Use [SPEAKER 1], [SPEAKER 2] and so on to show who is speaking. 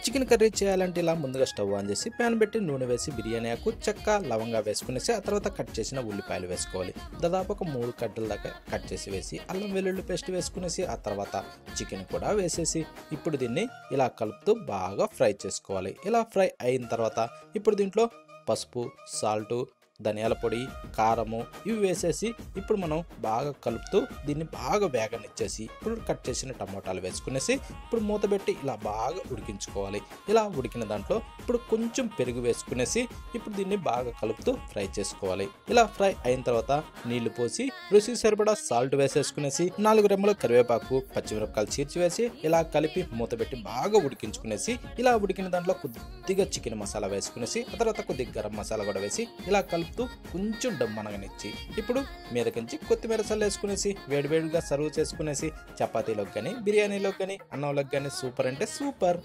[SPEAKER 1] Chicken curry చేయాలంటే ఇలా ముందుగా స్టవ్ ఆన్ చేసి ప్యాన్ పెట్టి నూనె వేసి బిర్యానీ ఆకు చెక్క లవంగా వేసుకునేసి ఆ తర్వాత కట్ చేసిన ఉల్లిపాయలు వేసుకోవాలి. దాదాపు ఒక 3 కట్టల దాకా కట్ చేసి వేసి అల్లం వెల్లుల్లి పేస్ట్ వేసుకునేసి ఆ తర్వాత చికెన్ కూడా వేసేసి ఇప్పుడు దీన్ని ఇలా కలుపుతూ బాగా ఫ్రై చేసుకోవాలి. ఇలా ఫ్రై అయిన తర్వాత ఇప్పుడు దీంట్లో పసుపు, సాల్టు, ధనియాల పొడి, కారము ఇవి వేసేసి ఇప్పుడు మనం బాగా కలుపుతూ దీన్ని బాగా వేగనిచ్చేసి ఇప్పుడు కట్ చేసిన టమోటాలు వేసుకునేసి ఇప్పుడు మూత పెట్టి ఇలా బాగా ఉడికించుకోవాలి. ఇలా ఉడికిన దాంట్లో ఇప్పుడు కొంచెం పెరుగు వేసుకునేసి ఇప్పుడు దీన్ని బాగా కలుపుతూ ఫ్రై చేసుకోవాలి. ఇలా ఫ్రై అయిన తర్వాత నీళ్లు పోసి రుచికి సరిపడా సాల్ట్ వేసేసుకునేసి 4 రెమ్మల కరివేపాకు, పచ్చిమిరపకాయలు చీల్చి వేసి ఇలా కలిపి మూత పెట్టి బాగా ఉడికించుకునేసి ఇలా ఉడికిన దాంట్లో కొద్దిగా చికెన్ మసాలా వేసుకునేసి ఆ తర్వాత కొద్దిగా గరం మసాలా కూడా వేసి ఇలా కలుపుతూ కొంచెం దమ్మనగనిచ్చి ఇప్పుడు మీదకించి కొత్తిమీర చల్లు వేసుకునేసి వేడివేడిగా సర్వ్ చేసుకునేసి చపాతీలోకి కానీ బిర్యానీలోకి కానీ అన్నంలోకి కానీ సూపర్ అంటే సూపర్.